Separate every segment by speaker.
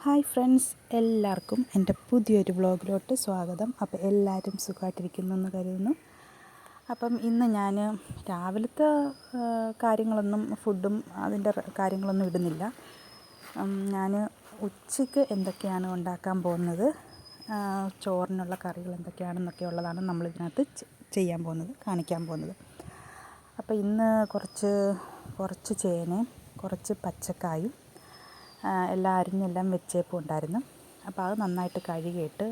Speaker 1: Hi friends, എല്ലാവർക്കും എൻ്റെ പുതിയൊരു വ്ളോഗിലോട്ട് സ്വാഗതം. അപ്പോൾ എല്ലാവരും സുഖമായിട്ടിരിക്കുന്നു എന്ന് കരുതുന്നു. അപ്പം ഇന്ന് ഞാൻ രാവിലത്തെ കാര്യങ്ങളൊന്നും ഫുഡും അതിൻ്റെ കാര്യങ്ങളൊന്നും ഇടുന്നില്ല. ഞാൻ ഉച്ചയ്ക്ക് എന്തൊക്കെയാണ് ഉണ്ടാക്കാൻ പോകുന്നത്, ചോറിനുള്ള കറികൾ എന്തൊക്കെയാണെന്നൊക്കെ ഉള്ളതാണ് നമ്മളിതിനകത്ത് ചെയ്യാൻ പോകുന്നത്, കാണിക്കാൻ പോകുന്നത്. അപ്പോൾ ഇന്ന് കുറച്ച് ചേനയും കുറച്ച് പച്ചക്കായും എല്ലാം അരിഞ്ഞെല്ലാം വെച്ചേപ്പും ഉണ്ടായിരുന്നു. അപ്പോൾ അത് നന്നായിട്ട് കഴുകിയിട്ട്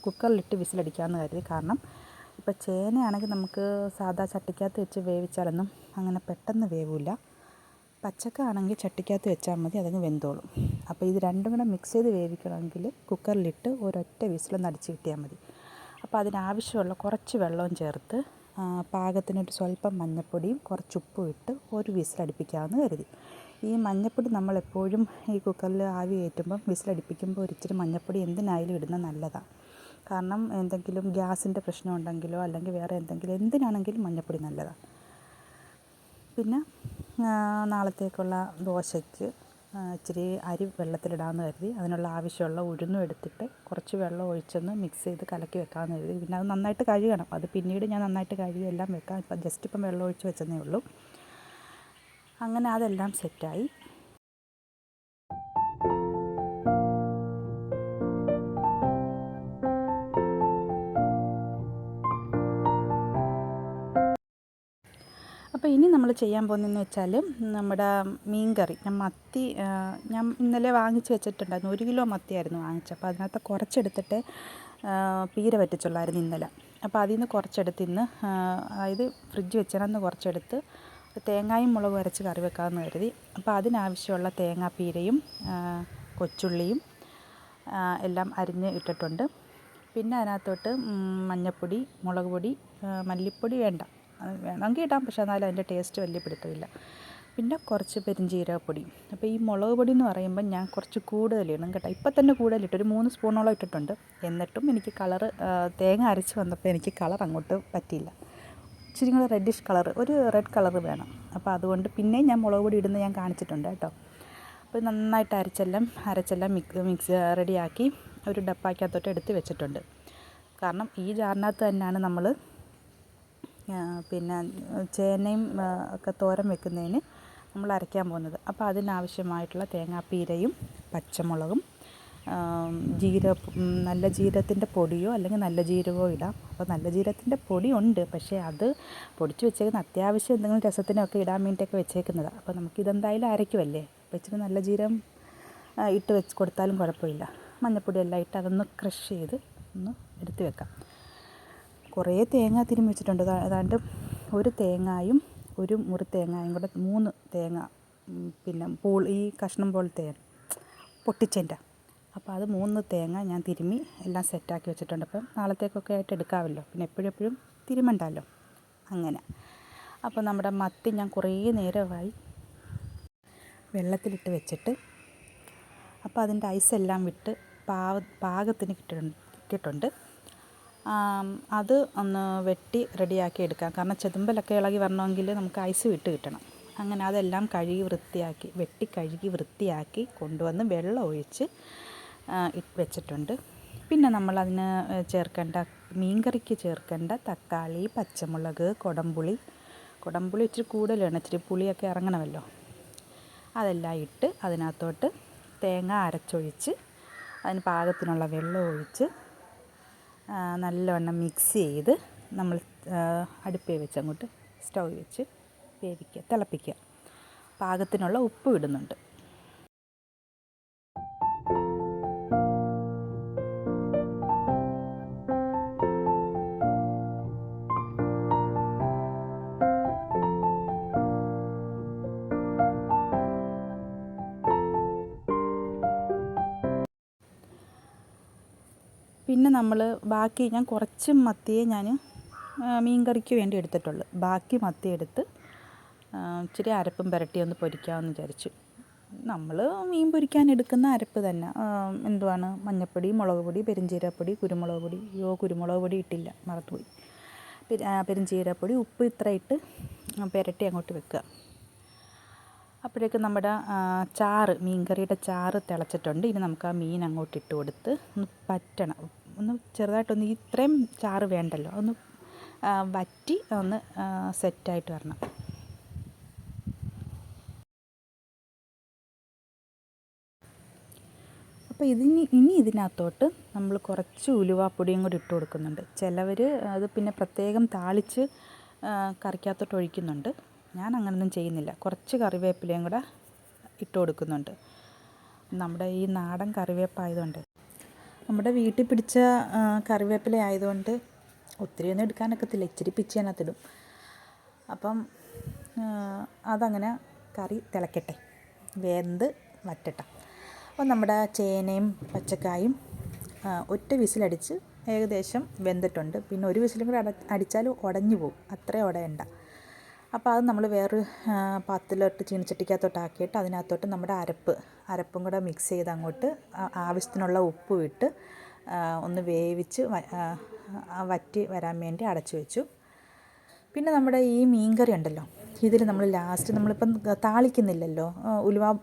Speaker 1: കുക്കറിലിട്ട് വിസിലടിക്കാമെന്ന് കരുതി. കാരണം ഇപ്പോൾ ചേനയാണെങ്കിൽ നമുക്ക് സാധാ ചട്ടിക്കകത്ത് വെച്ച് വേവിച്ചാലൊന്നും അങ്ങനെ പെട്ടെന്ന് വേവില്ല. പച്ചക്ക ആണെങ്കിൽ ചട്ടിക്കകത്ത് വെച്ചാൽ മതി, അതങ്ങ് വെന്തോളും. അപ്പോൾ ഇത് രണ്ടും കൂടെ മിക്സ് ചെയ്ത് വേവിക്കണമെങ്കിൽ കുക്കറിലിട്ട് ഒരൊറ്റ വിസിലൊന്ന് അടിച്ച് കിട്ടിയാൽ മതി. അപ്പോൾ അതിനാവശ്യമുള്ള കുറച്ച് വെള്ളവും ചേർത്ത് പാകത്തിനൊരു സ്വല്പം മഞ്ഞൾപ്പൊടിയും കുറച്ച് ഉപ്പും ഇട്ട് ഒരു വിസിലടിപ്പിക്കാമെന്ന് കരുതി. ഈ മഞ്ഞൾപ്പൊടി നമ്മളെപ്പോഴും ഈ കുക്കറിൽ ആവി കയറ്റുമ്പം വിസിലടിപ്പിക്കുമ്പോൾ ഒരിച്ചിരി മഞ്ഞൾപ്പൊടി എന്തിനായാലും ഇടുന്നത് നല്ലതാണ്. കാരണം എന്തെങ്കിലും ഗ്യാസിൻ്റെ പ്രശ്നം ഉണ്ടെങ്കിലോ അല്ലെങ്കിൽ വേറെ എന്തിനാണെങ്കിലും മഞ്ഞൾപ്പൊടി നല്ലതാണ്. പിന്നെ നാളത്തേക്കുള്ള ദോശയ്ക്ക് ഇച്ചിരി അരി വെള്ളത്തിലിടാമെന്ന് കരുതി. അതിനുള്ള ആവശ്യമുള്ള ഉഴുന്നും എടുത്തിട്ട് കുറച്ച് വെള്ളം ഒഴിച്ചൊന്ന് മിക്സ് ചെയ്ത് കലക്കി വെക്കാമെന്ന് കരുതി. പിന്നെ അത് നന്നായിട്ട് കഴുകണം. അത് പിന്നീട് ഞാൻ നന്നായിട്ട് കഴുകി എല്ലാം വെക്കാം. ഇപ്പം വെള്ളം ഒഴിച്ച് വെച്ചതേ ഉള്ളൂ. അങ്ങനെ അതെല്ലാം സെറ്റായി. അപ്പോൾ ഇനി നമ്മൾ ചെയ്യാൻ പോകുന്നതെന്ന് വെച്ചാൽ നമ്മുടെ മീൻ കറി. ഞാൻ ഇന്നലെ വാങ്ങിച്ച് വെച്ചിട്ടുണ്ടായിരുന്നു. 1 കിലോ മത്തിയായിരുന്നു വാങ്ങിച്ചത്. അപ്പോൾ അതിനകത്ത് കുറച്ചെടുത്തിട്ട് പീര വറ്റിച്ചുള്ളായിരുന്നു ഇന്നലെ. അപ്പോൾ അതിൽ നിന്ന് കുറച്ചെടുത്ത് ഇന്ന്, അതായത് ഫ്രിഡ്ജ് വെച്ചതിനകത്ത് കുറച്ചെടുത്ത് തേങ്ങയും മുളകും അരച്ച് കറി വെക്കാമെന്ന് കരുതി. അപ്പോൾ അതിനാവശ്യമുള്ള തേങ്ങാപ്പീരയും കൊച്ചുള്ളിയും എല്ലാം അരിഞ്ഞ് ഇട്ടിട്ടുണ്ട്. പിന്നെ അതിനകത്തോട്ട് മഞ്ഞൾപ്പൊടി, മുളക് പൊടി, മല്ലിപ്പൊടി വേണ്ട, അത് വേണമെങ്കിൽ ഇടാം, പക്ഷേ എന്നാലും അതിൻ്റെ ടേസ്റ്റ് വലിയ പിടുത്തമില്ല. പിന്നെ കുറച്ച് പെരുംജീരകപ്പൊടി. അപ്പോൾ ഈ മുളക് പൊടി എന്ന് പറയുമ്പം ഞാൻ കുറച്ച് കൂടുതലിടണം കേട്ടോ. ഇപ്പം തന്നെ കൂടുതലിട്ട് ഒരു 3 സ്പൂണോളം ഇട്ടിട്ടുണ്ട്. എന്നിട്ടും എനിക്ക് തേങ്ങ അരച്ച് വന്നപ്പോൾ എനിക്ക് കളർ അങ്ങോട്ട് പറ്റിയില്ല. ഇച്ചിരി കൂടെ റെഡിഷ് ഒരു റെഡ് കളറ് വേണം. അപ്പോൾ അതുകൊണ്ട് പിന്നെയും ഞാൻ മുളക് പൊടി ഇടുന്നത് ഞാൻ കാണിച്ചിട്ടുണ്ട് കേട്ടോ. അപ്പോൾ നന്നായിട്ട് അരച്ചെല്ലാം മിക്സ് റെഡിയാക്കി ഒരു ഡപ്പാക്കകത്തോട്ട് എടുത്ത് വെച്ചിട്ടുണ്ട്. കാരണം ഈ ജാറിനകത്ത് തന്നെയാണ് നമ്മൾ പിന്നെ ചേനയും ഒക്കെ തോരൻ വെക്കുന്നതിന് നമ്മൾ അരയ്ക്കാൻ പോകുന്നത്. അപ്പോൾ അതിനാവശ്യമായിട്ടുള്ള തേങ്ങാപ്പീരയും പച്ചമുളകും നല്ല ജീരകത്തിൻ്റെ പൊടിയോ അല്ലെങ്കിൽ നല്ല ജീരകമോ ഇടാം. അപ്പോൾ നല്ല ജീരകത്തിൻ്റെ പൊടി ഉണ്ട്, പക്ഷേ അത് പൊടിച്ച് വെച്ചേക്കുന്ന അത്യാവശ്യം എന്തെങ്കിലും രസത്തിനൊക്കെ ഇടാൻ വേണ്ടിയിട്ടൊക്കെ വെച്ചേക്കുന്നതാണ്. അപ്പോൾ നമുക്കിതെന്തായാലും അരയ്ക്കുമല്ലേ, അപ്പോൾ ഇച്ചിരി നല്ല ജീരകം ഇട്ട് വെച്ച് കൊടുത്താലും കുഴപ്പമില്ല. മഞ്ഞൾപ്പൊടിയെല്ലാം ഇട്ട് അതൊന്ന് ക്രഷ് ചെയ്ത് ഒന്ന് എടുത്ത് വെക്കാം. കുറേ തേങ്ങ തിരുമ്മി വെച്ചിട്ടുണ്ട്. ഏതാണ്ട് ഒരു തേങ്ങായും ഒരു മുറി തേങ്ങായും കൂടെ 3 തേങ്ങ, പിന്നെ ഈ കഷ്ണം പോലത്തെ പൊട്ടിച്ചതിൻ്റെ, അപ്പോൾ അത് 3 തേങ്ങ ഞാൻ തിരുമ്മി എല്ലാം സെറ്റാക്കി വെച്ചിട്ടുണ്ട്. അപ്പം നാളത്തേക്കൊക്കെ ആയിട്ട് എടുക്കാമല്ലോ, പിന്നെ എപ്പോഴും തിരുമണ്ടല്ലോ അങ്ങനെ. അപ്പോൾ നമ്മുടെ മത്തി ഞാൻ കുറേ നേരമായി വെള്ളത്തിലിട്ട് വെച്ചിട്ട്, അപ്പോൾ അതിൻ്റെ ഐസെല്ലാം വിട്ട് പാകത്തിന് കിട്ടിയിട്ടുണ്ട്. അത് ഒന്ന് വെട്ടി റെഡിയാക്കി എടുക്കാം. കാരണം ചെതുമ്പലൊക്കെ ഇളകി വരണമെങ്കിൽ നമുക്ക് ഐസ് വിട്ട് കിട്ടണം. അങ്ങനെ അതെല്ലാം വെട്ടി കഴുകി വൃത്തിയാക്കി കൊണ്ടുവന്ന് വെള്ളം ഒഴിച്ച് വെച്ചിട്ടുണ്ട്. പിന്നെ നമ്മളതിന് മീൻകറിക്ക് ചേർക്കേണ്ട തക്കാളി, പച്ചമുളക്, കുടംപുളി ഇച്ചിരി കൂടുതൽ വേണം, ഇച്ചിരി പുളിയൊക്കെ ഇറങ്ങണമല്ലോ. അതെല്ലാം ഇട്ട് അതിനകത്തോട്ട് തേങ്ങ അരച്ചൊഴിച്ച് അതിന് പാകത്തിനുള്ള വെള്ളം ഒഴിച്ച് നല്ലവണ്ണം മിക്സ് ചെയ്ത് നമ്മൾ അടുപ്പിൽ വെച്ച് അങ്ങോട്ട് സ്റ്റൗവിൽ വെച്ച് തിളപ്പിക്കുക. പാകത്തിനുള്ള ഉപ്പ് ഇടുന്നുണ്ട്. പിന്നെ ഞാൻ കുറച്ച് മത്തിയെ മീൻ കറിക്ക് വേണ്ടി എടുത്തിട്ടുള്ളൂ. ബാക്കി മത്തി എടുത്ത് ഇച്ചിരി അരപ്പും പുരട്ടി ഒന്ന് പൊരിക്കാമെന്ന് വിചാരിച്ചു. നമ്മൾ മീൻ പൊരിക്കാൻ എടുക്കുന്ന അരപ്പ് തന്നെ, മഞ്ഞൾപ്പൊടി, മുളക് പൊടി, പെരുംജീരകപ്പൊടി, കുരുമുളക് പൊടി. കുരുമുളക് പൊടി ഇട്ടില്ല, മറന്നുപോയി. പെരുംജീരകപ്പൊടി, ഉപ്പ് ഇത്ര ഇട്ട് പുരട്ടി അങ്ങോട്ട് വെക്കുക. അപ്പോഴേക്കും നമ്മുടെ ചാറ് മീൻകറിയുടെ ചാറ് തിളച്ചിട്ടുണ്ട്. ഇനി നമുക്ക് ആ മീൻ അങ്ങോട്ട് ഇട്ട് കൊടുത്ത് ഒന്ന് പറ്റണം, ഒന്ന് ചെറുതായിട്ടൊന്ന് ഇത്രയും ചാറ് വേണ്ടല്ലോ, ഒന്ന് വറ്റി ഒന്ന് സെറ്റായിട്ട് വരണം. അപ്പോൾ ഇനി ഇതിനകത്തോട്ട് നമ്മൾ കുറച്ച് ഉലുവാപ്പൊടിയും കൂടി ഇട്ട് കൊടുക്കുന്നുണ്ട്. ചിലവർ അത് പിന്നെ പ്രത്യേകം താളിച്ച് കറിക്കകത്തോട്ട് ഒഴിക്കുന്നുണ്ട്. ഞാൻ അങ്ങനെയൊന്നും ചെയ്യുന്നില്ല. കുറച്ച് കറിവേപ്പിലയും കൂടെ ഇട്ട് കൊടുക്കുന്നുണ്ട്. നമ്മുടെ ഈ നാടൻ കറിവേപ്പായതുകൊണ്ട്, നമ്മുടെ വീട്ടിൽ പിടിച്ച കറിവേപ്പില ആയതുകൊണ്ട് ഒത്തിരിയൊന്നും എടുക്കാനൊക്കത്തില്ല, ഇച്ചിരി പിച്ചിനകത്തിടും. അപ്പം അതങ്ങനെ കറി തിളക്കട്ടെ, വെന്ത് വറ്റട്ടെ. അപ്പോൾ നമ്മുടെ ചേനയും പച്ചക്കായും ഒറ്റ വിസിലടിച്ച് ഏകദേശം വെന്തിട്ടുണ്ട്. പിന്നെ ഒരു വിസിലും കൂടെ അടിച്ചാൽ ഉടഞ്ഞു പോകും, അത്രയും ഉടയണ്ട. അപ്പോൾ അത് നമ്മൾ വേറൊരു പാത്രത്തിലോട്ട് ചീനച്ചട്ടിക്കകത്തോട്ട് ആക്കിയിട്ട് അതിനകത്തോട്ട് നമ്മുടെ അരപ്പും കൂടെ മിക്സ് ചെയ്ത് അങ്ങോട്ട് ആവശ്യത്തിനുള്ള ഉപ്പും ഇട്ട് ഒന്ന് വേവിച്ച് വറ്റി വരാൻ വേണ്ടി അടച്ചു വെച്ചു. പിന്നെ നമ്മുടെ ഈ മീൻകറി ഉണ്ടല്ലോ, ഇതിൽ നമ്മൾ ലാസ്റ്റ് നമ്മളിപ്പം താളിക്കുന്നില്ലല്ലോ,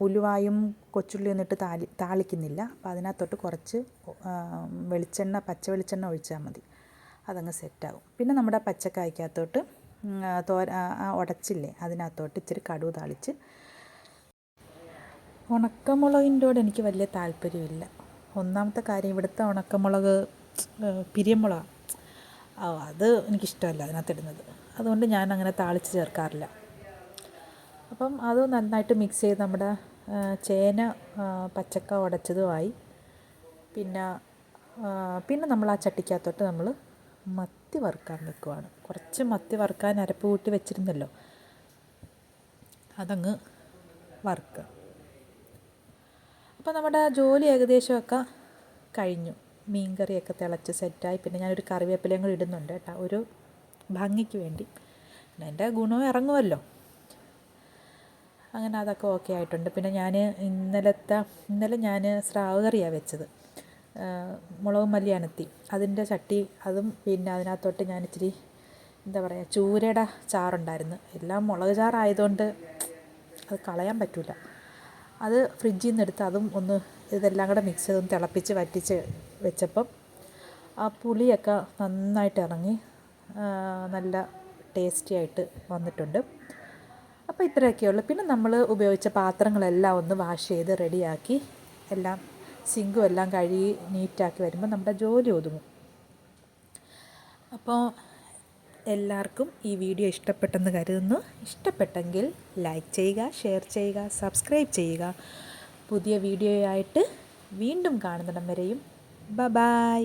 Speaker 1: ഉലുവായും കൊച്ചുള്ളിയും ഒന്നിട്ട് താളിക്കുന്നില്ല. അപ്പോൾ അതിനകത്തോട്ട് കുറച്ച് പച്ച വെളിച്ചെണ്ണ ഒഴിച്ചാൽ മതി, അതങ്ങ് സെറ്റാകും. പിന്നെ നമ്മുടെ പച്ചക്കായ്ക്കകത്തോട്ട് ഉടച്ചില്ലേ അതിനകത്തോട്ട് ഇച്ചിരി കടുക് താളിച്ച്. ഉണക്കമുളകിൻ്റെ കൂടെ എനിക്ക് വലിയ താല്പര്യമില്ല. ഒന്നാമത്തെ കാര്യം, ഇവിടുത്തെ ഉണക്കമുളക് പിരിയമുളകാണ്, അത് എനിക്കിഷ്ടമല്ല അതിനകത്തിടുന്നത്. അതുകൊണ്ട് ഞാൻ അങ്ങനെ താളിച്ച് ചേർക്കാറില്ല. അപ്പം അത് നന്നായിട്ട് മിക്സ് ചെയ്ത് നമ്മുടെ ചേന പച്ചക്ക ഉടച്ചതുമായി. പിന്നെ നമ്മൾ ആ ചട്ടിക്കകത്തോട്ട് നമ്മൾ മത്തി വറുക്കാൻ വെക്കുവാണ്. കുറച്ച് മത്തി വറുക്കാൻ അരപ്പ് കൂട്ടി വെച്ചിരുന്നല്ലോ, അതങ്ങ് വറുക്കുക. അപ്പോൾ നമ്മുടെ ജോലി ഏകദേശമൊക്കെ കഴിഞ്ഞു. മീൻ കറിയൊക്കെ തിളച്ച് സെറ്റായി. പിന്നെ ഞാനൊരു കറിവേപ്പിലയും കൂടി ഇടുന്നുണ്ട് കേട്ടോ, ഒരു ഭംഗിക്ക് വേണ്ടി. പിന്നെ അതിൻ്റെ ഗുണവും ഇറങ്ങുമല്ലോ. അങ്ങനെ അതൊക്കെ ഓക്കെ ആയിട്ടുണ്ട്. പിന്നെ ഇന്നലെ ഞാൻ സ്രാവ് കറിയാണ് വെച്ചത്, മുളകും മല്ലി അനത്തി അതിൻ്റെ ചട്ടി, അതും പിന്നെ അതിനകത്തോട്ട് ഞാൻ ഇച്ചിരി ചൂരയുടെ ചാറുണ്ടായിരുന്നു. എല്ലാം മുളക് ചാറായതുകൊണ്ട് അത് കളയാൻ പറ്റില്ല. അത് ഫ്രിഡ്ജിൽ നിന്ന് എടുത്ത് അതും ഇതെല്ലാം കൂടെ മിക്സ് ചെയ്തൊന്ന് തിളപ്പിച്ച് വറ്റിച്ച് വെച്ചപ്പം ആ പുളിയൊക്കെ നന്നായിട്ട് ഇറങ്ങി നല്ല ടേസ്റ്റി ആയിട്ട് വന്നിട്ടുണ്ട്. അപ്പോൾ ഇത്രയൊക്കെയുള്ളൂ. പിന്നെ നമ്മൾ ഉപയോഗിച്ച പാത്രങ്ങളെല്ലാം ഒന്ന് വാഷ് ചെയ്ത് റെഡിയാക്കി എല്ലാം സിങ്കും എല്ലാം കഴുകി നീറ്റാക്കി വരുമ്പോൾ നമ്മുടെ ജോലി ഒതുങ്ങും. അപ്പോൾ എല്ലാവർക്കും ഈ വീഡിയോ ഇഷ്ടപ്പെട്ടെന്ന് കരുതുന്നു. ഇഷ്ടപ്പെട്ടെങ്കിൽ ലൈക്ക് ചെയ്യുക, ഷെയർ ചെയ്യുക, സബ്സ്ക്രൈബ് ചെയ്യുക. പുതിയ വീഡിയോയായിട്ട് വീണ്ടും കാണുന്നിടം വരെയും ബൈ.